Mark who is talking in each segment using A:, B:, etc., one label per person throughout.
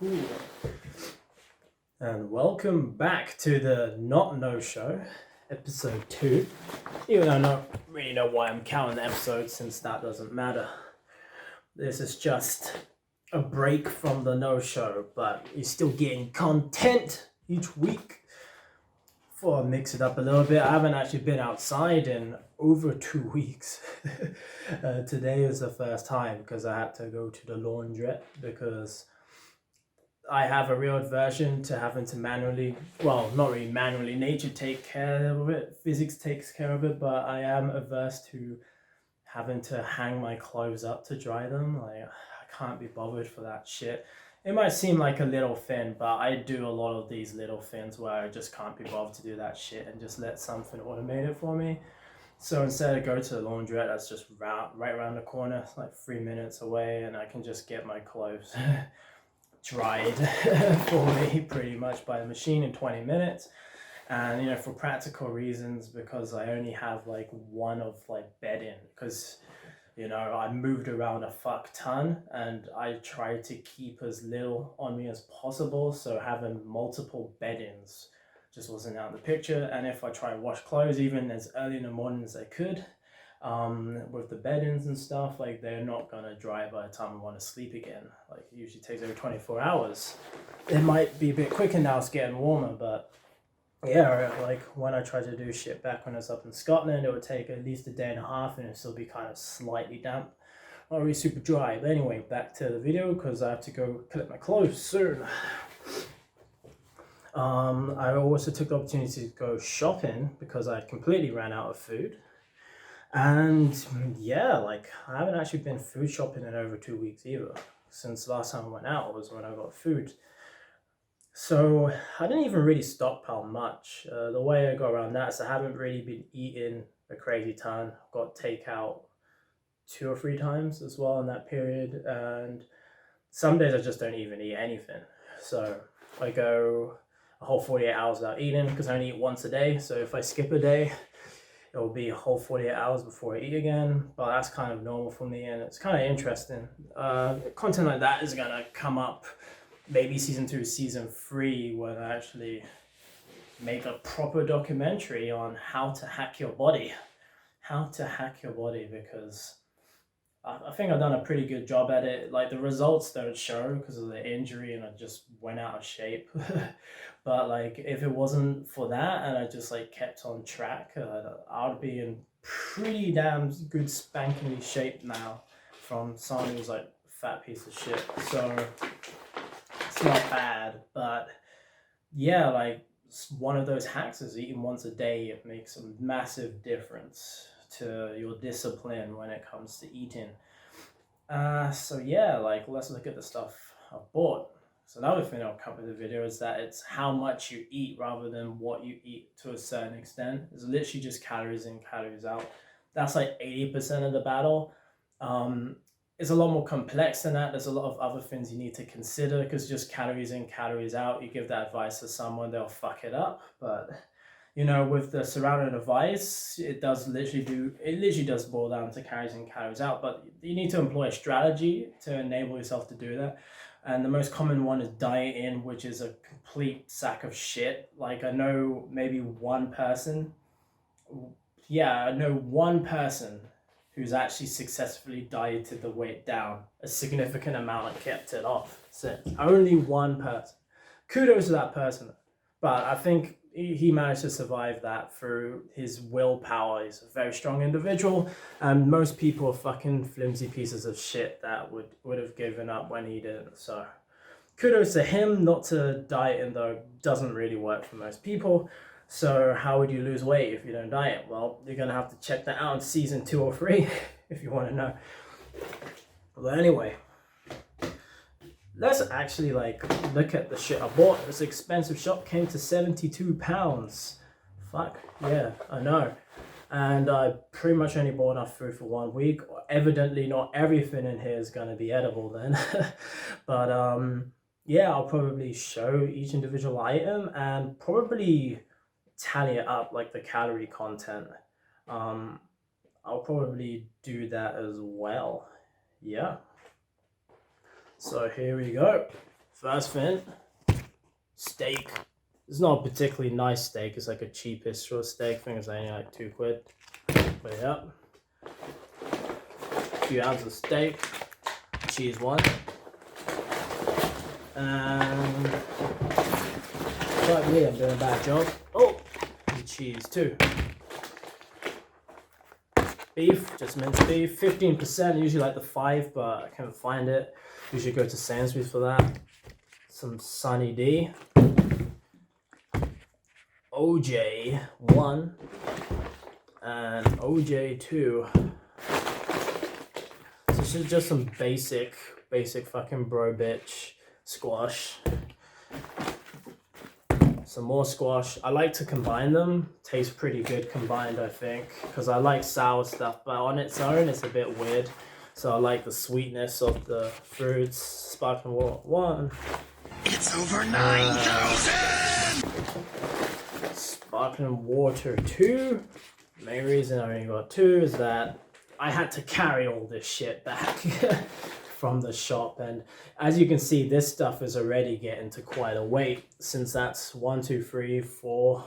A: Cool. And welcome back to the Not No Show, episode 2. Even though I don't really know why I'm counting the episodes since that doesn't matter. This is just a break from the No Show, but you're still getting content each week. Before I mix it up a little bit, I haven't actually been outside in over 2 weeks. Today is the first time because I had to go to the laundrette because I have a real aversion to having to manually, well, not really manually, nature take care of it, physics takes care of it, but I am averse to having to hang my clothes up to dry them. Like, I can't be bothered for that shit. It might seem like a little thing, but I do a lot of these little things where I just can't be bothered to do that shit and just let something automate it for me. So instead of go to the laundrette, that's just right around the corner. It's like 3 minutes away, and I can just get my clothes dried for me pretty much by the machine in 20 minutes. And for practical reasons, because I only have like one of like bedding, because I moved around a fuck ton and I try to keep as little on me as possible, so having multiple beddings just wasn't out of the picture. And if I try to wash clothes even as early in the morning as I could, with the beddings and stuff, like they're not gonna dry by the time I want to sleep again. Like it usually takes over 24 hours. It might be a bit quicker now, it's getting warmer, but yeah, like when I tried to do shit back when I was up in Scotland, it would take at least a day and a half and it'd still be kind of slightly damp. Not really super dry. But anyway, back to the video because I have to go collect my clothes soon. I also took the opportunity to go shopping because I completely ran out of food. And yeah, like I haven't actually been food shopping in over 2 weeks either. Since last time I went out was when I got food. So I didn't even really stockpile much. The way I got around that is I haven't really been eating a crazy ton. I've got takeout 2 or 3 times as well in that period. And some days I just don't even eat anything. So I go a whole 48 hours without eating because I only eat once a day. So if I skip a day, it will be a whole 48 hours before I eat again, but that's kind of normal for me and it's kind of interesting. Content like that is gonna come up maybe season 2, season 3, when I actually make a proper documentary on how to hack your body. How to hack your body, because I think I've done a pretty good job at it. Like the results don't show because of the injury and I just went out of shape. But like if it wasn't for that and I just like kept on track, I would be in pretty damn good spankingly shape now from someone who's like a fat piece of shit. So it's not bad, but yeah, like one of those hacks is eating once a day. It makes a massive difference to your discipline when it comes to eating. So yeah, like let's look at the stuff I've bought. So another thing I'll cover in the video is that it's how much you eat rather than what you eat to a certain extent. It's literally just calories in, calories out. That's like 80% of the battle. It's a lot more complex than that. There's a lot of other things you need to consider because just calories in, calories out, you give that advice to someone, they'll fuck it up. But with the surrounding advice, it literally does boil down to calories in, calories out, but you need to employ a strategy to enable yourself to do that. And the most common one is diet in, which is a complete sack of shit. Like I know one person who's actually successfully dieted the weight down a significant amount and kept it off since. Only one person. Kudos to that person. But I think he managed to survive that through his willpower. He's a very strong individual, and most people are fucking flimsy pieces of shit that would have given up when he didn't. So kudos to him. Not to dieting though doesn't really work for most people. So how would you lose weight if you don't diet? Well, you're gonna have to check that out in season 2 or 3 if you want to know. But anyway, let's actually look at the shit I bought. This expensive shop came to £72. Fuck yeah, I know. And I pretty much only bought enough food for 1 week. Evidently not everything in here is gonna be edible then. But yeah, I'll probably show each individual item and probably tally it up, like the calorie content. I'll probably do that as well. Yeah. So here we go. First fin, steak. It's not a particularly nice steak. It's like a cheapest short steak. I think it's only like £2. But yeah. A few ounces of steak. Cheese one. And like me, I'm doing a bad job. Oh, and cheese too. Beef, just minced beef. 15%, usually like the 5, but I can't find it. Usually go to Sainsbury's for that. Some Sunny D. OJ1 and OJ2. So this is just some basic fucking bro bitch squash. Some more squash. I like to combine them. Tastes pretty good combined, I think, because I like sour stuff, but on its own it's a bit weird. So I like the sweetness of the fruits. Sparkling water 1.
B: It's over 9,000!
A: Sparkling water 2. The main reason I only got 2 is that I had to carry all this shit back from the shop, and as you can see, this stuff is already getting to quite a weight, since that's 1, 2, 3, 4.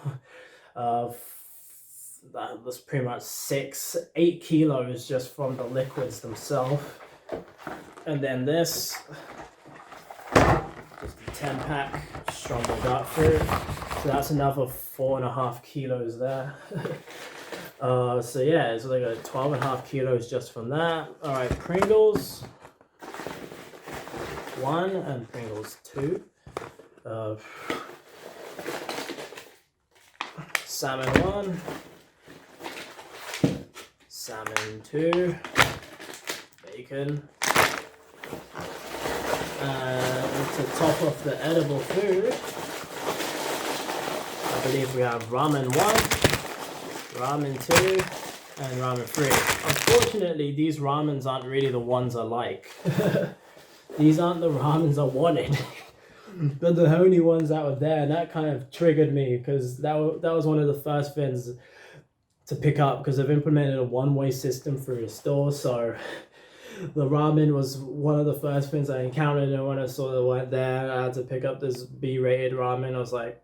A: That's pretty much 8 kilos just from the liquids themselves. And then this, just a 10-pack strong dark fruit. So that's another 4.5 kilos there. So yeah, it's like a 12.5 kilos just from that. Alright, Pringles 1 and Pringles 2. Salmon 1. Salmon 2. Bacon. And to top off the edible food, I believe we have ramen 1, ramen 2, and ramen 3. Unfortunately, these ramens aren't really the ones I like. These aren't the ramens I wanted. But the only ones that were there, and that kind of triggered me, because that was one of the first things to pick up, because I've implemented a one-way system through the store. So the ramen was one of the first things I encountered, and when I saw that went there, I had to pick up this B-rated ramen. I was like,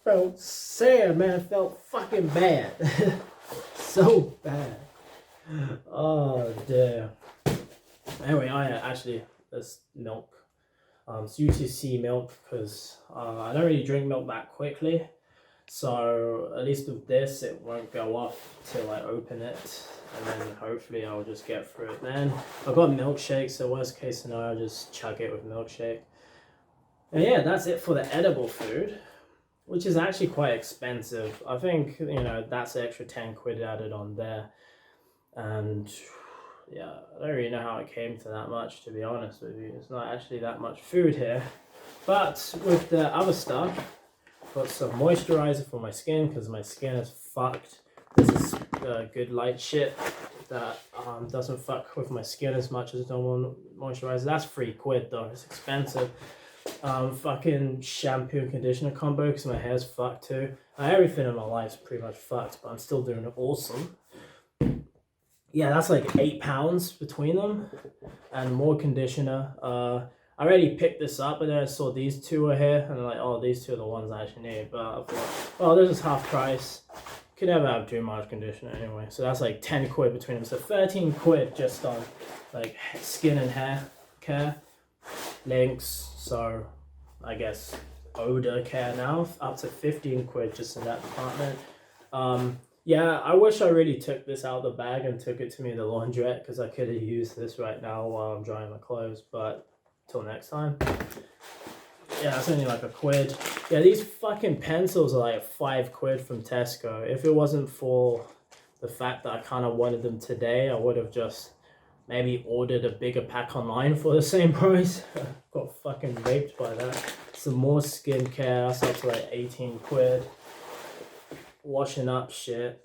A: felt sad, man. Felt fucking bad. So bad. Oh dear. Anyway, this milk. It's UTC milk, because I don't really drink milk that quickly. So at least with this, it won't go off till I open it, and then hopefully I'll just get through it then. I've got milkshake, so worst case scenario, I'll just chug it with milkshake. And yeah, that's it for the edible food, which is actually quite expensive. I think, that's an extra 10 quid added on there. And yeah, I don't really know how it came to that much, to be honest with you. It's not actually that much food here. But with the other stuff, got some moisturizer for my skin, because my skin is fucked. This is good light shit that doesn't fuck with my skin as much as normal moisturizer. That's 3 quid though, it's expensive. Fucking shampoo and conditioner combo, because my hair's fucked too. Everything in my life's pretty much fucked, but I'm still doing it awesome. Yeah, that's like £8 between them, and more conditioner. I already picked this up, and then I saw these 2 are here, and I'm like, oh, these 2 are the ones I actually need. But I thought, well, this is half price. Could never have too much conditioner anyway. So that's like 10 quid between them. So 13 quid just on like skin and hair care. Links, so I guess odor care now, up to 15 quid just in that department. Yeah, I wish I really took this out of the bag and took it to me in the laundrette, because I could have used this right now while I'm drying my clothes, but till next time. Yeah, it's only like a quid. Yeah, these fucking pencils are like 5 quid from Tesco. If it wasn't for the fact that I kind of wanted them today, I would have just maybe ordered a bigger pack online for the same price. Got fucking raped by that. Some more skincare, that's up to like 18 quid. Washing up shit.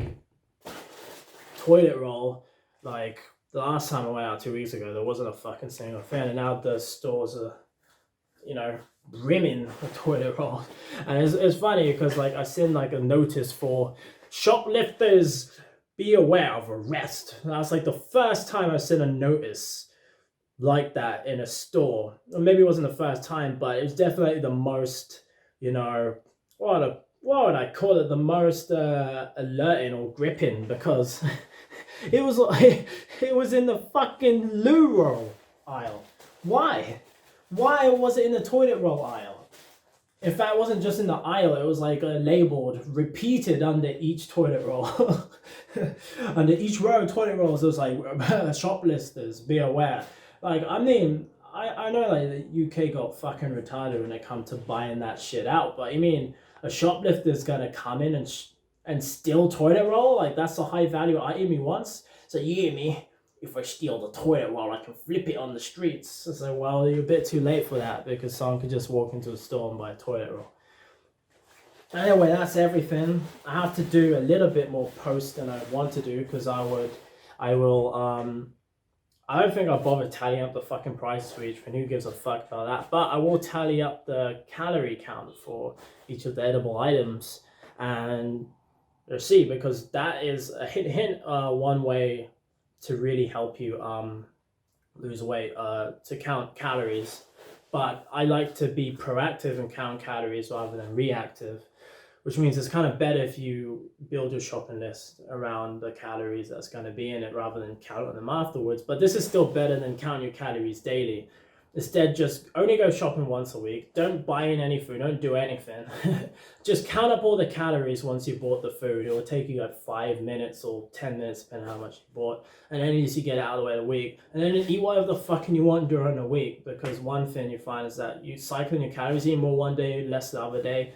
A: Toilet roll, like the last time I went out 2 weeks ago, there wasn't a fucking single thing, and now the stores are, brimming with toilet roll. And it's funny, because like I seen like a notice for shoplifters, be aware of arrest. And that's like the first time I've seen a notice like that in a store. Or maybe it wasn't the first time, but it was definitely the most, you know, what would I call it? The most alerting or gripping, because it was like it was in the fucking loo roll aisle. Why? Why was it in the toilet roll aisle? In fact, it wasn't just in the aisle, it was like labeled, repeated under each toilet roll. Under each row of toilet rolls, it was like, shoplifters, be aware. Like, I mean, I know like the UK got fucking retarded when it come to buying that shit out, but I mean, a shoplifter's gonna come in and steal toilet roll? Like, that's a high value item he wants? So, you hear me? If I steal the toilet roll, I can flip it on the streets. So, well, you're a bit too late for that, because someone could just walk into a store and buy a toilet roll. Anyway, that's everything. I have to do a little bit more post than I want to do, because I will, I don't think I'll bother tallying up the fucking prices for each one. Who gives a fuck about that? But I will tally up the calorie count for each of the edible items, and let's see, because that is a hint, one way to really help you lose weight, to count calories. But I like to be proactive and count calories rather than reactive, which means it's kind of better if you build your shopping list around the calories that's going to be in it rather than counting them afterwards. But this is still better than counting your calories daily. Instead, just only go shopping once a week. Don't buy in any food. Don't do anything. Just count up all the calories once you bought the food. It will take you like 5 minutes or 10 minutes, depending on how much you bought. And then you get it out of the way of the week. And then eat whatever the fucking you want during the week. Because one thing you find is that you cycling your calories, eating more one day, less the other day,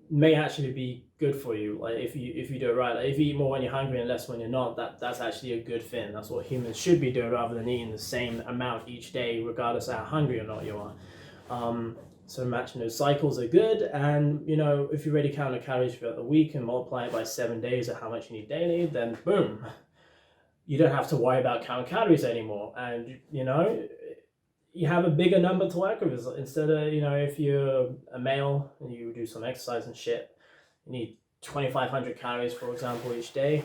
A: may actually be good for you. Like if you do it right, like if you eat more when you're hungry and less when you're not, that's actually a good thing. That's what humans should be doing, rather than eating the same amount each day regardless of how hungry or not you are. So matching those cycles are good. And you know, if you already count the calories throughout the week and multiply it by 7 days of how much you need daily, then boom, you don't have to worry about counting calories anymore. And you know, you have a bigger number to work with. Instead of, you know, if you're a male and you do some exercise and shit, you need 2,500 calories, for example, each day,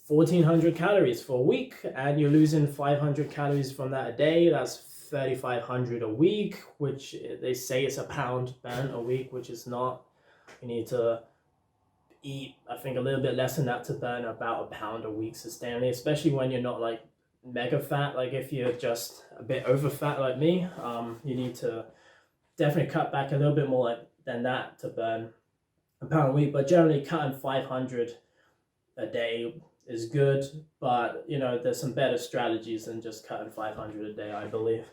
A: 1,400 calories for a week, and you're losing 500 calories from that a day. That's 3,500 a week, which they say it's a pound burn a week, which is not. You need to eat, I think, a little bit less than that to burn about a pound a week sustainably, especially when you're not like mega fat. Like if you're just a bit over fat like me, you need to definitely cut back a little bit more than that to burn a pound a week. But generally cutting 500 a day is good, but you know, there's some better strategies than just cutting 500 a day, I believe.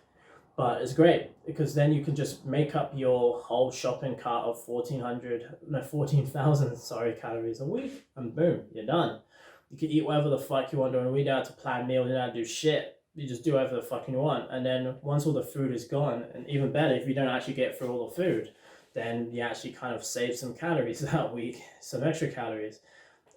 A: But it's great because then you can just make up your whole shopping cart of 14,000 calories a week, and boom, you're done. You can eat whatever the fuck you want during the week. You don't have to plan meals, you don't have to do shit. You just do whatever the fuck you want. And then once all the food is gone, and even better, if you don't actually get through all the food, then you actually kind of save some calories that week, some extra calories.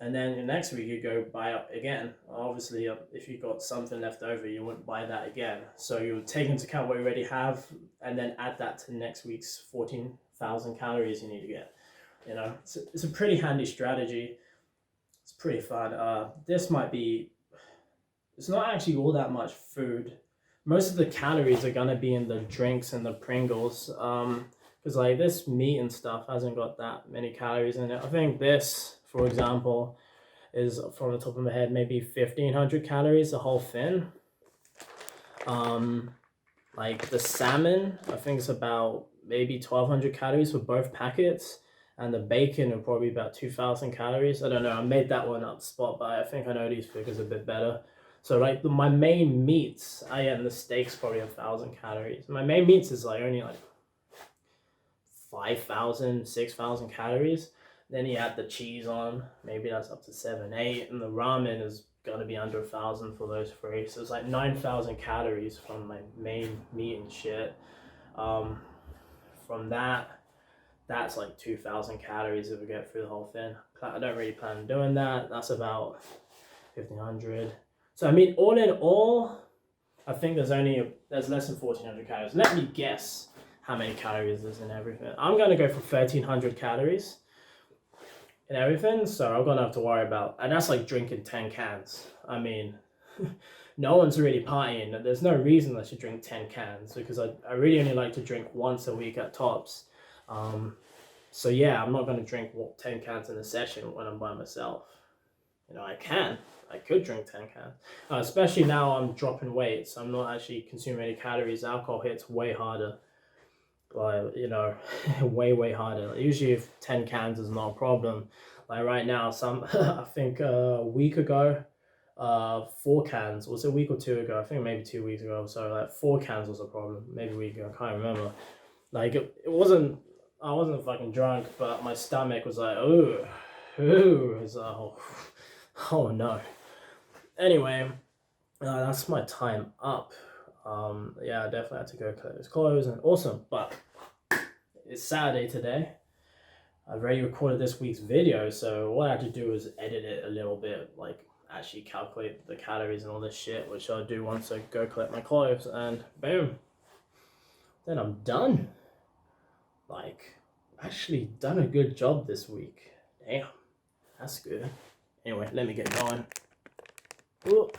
A: And then the next week you go buy up again. Obviously, if you've got something left over, you wouldn't buy that again. So you would take into account what you already have, and then add that to next week's 14,000 calories you need to get. You know, it's a pretty handy strategy. It's pretty fun. This might be, it's not actually all that much food. Most of the calories are gonna be in the drinks and the Pringles. Because like this meat and stuff hasn't got that many calories in it. I think this, for example, is from the top of my head maybe 1,500 calories, the whole thing. Like the salmon, I think it's about maybe 1,200 calories for both packets. And the bacon will probably be about 2,000 calories. I don't know, I made that one up spot, but I think I know these figures a bit better. So like my main meats, and the steak's probably 1,000 calories. My main meats is like only like 5,000, 6,000 calories. Then you add the cheese on, maybe that's up to 7, 8, and the ramen is gonna be under 1,000 for those three. So it's like 9,000 calories from my main meat and shit. From that's like 2,000 calories if we get through the whole thing. I don't really plan on doing that. That's about 1,500. So I mean, all in all, I think there's less than 1,400 calories. Let me guess how many calories there's in everything. I'm gonna go for 1,300 calories in everything. So I'm gonna have to worry about, and that's like drinking 10 cans. I mean, no one's really partying. There's no reason I should drink 10 cans because I really only like to drink once a week at tops. So yeah, I'm not going to drink 10 cans in a session when I'm by myself. You know, I could drink 10 cans. Especially now I'm dropping weight, so I'm not actually consuming any calories. Alcohol hits way harder. Like, you know, way harder. Like, usually if 10 cans is not a problem. Like right now, I think a week ago, 4 cans, was it a week or 2 ago? I think maybe 2 weeks ago. So like 4 cans was a problem. Maybe a week ago, I can't remember. Like it wasn't, I wasn't fucking drunk, but my stomach was like, ooh, it's oh no. Anyway, that's my time up. Yeah, I definitely had to go collect those clothes and awesome. But it's Saturday today. I've already recorded this week's video, so what I had to do is edit it a little bit, like actually calculate the calories and all this shit, which I'll do once I go collect my clothes, and boom, then I'm done. Like, actually done a good job this week. Damn, that's good. Anyway, let me get going. Ooh.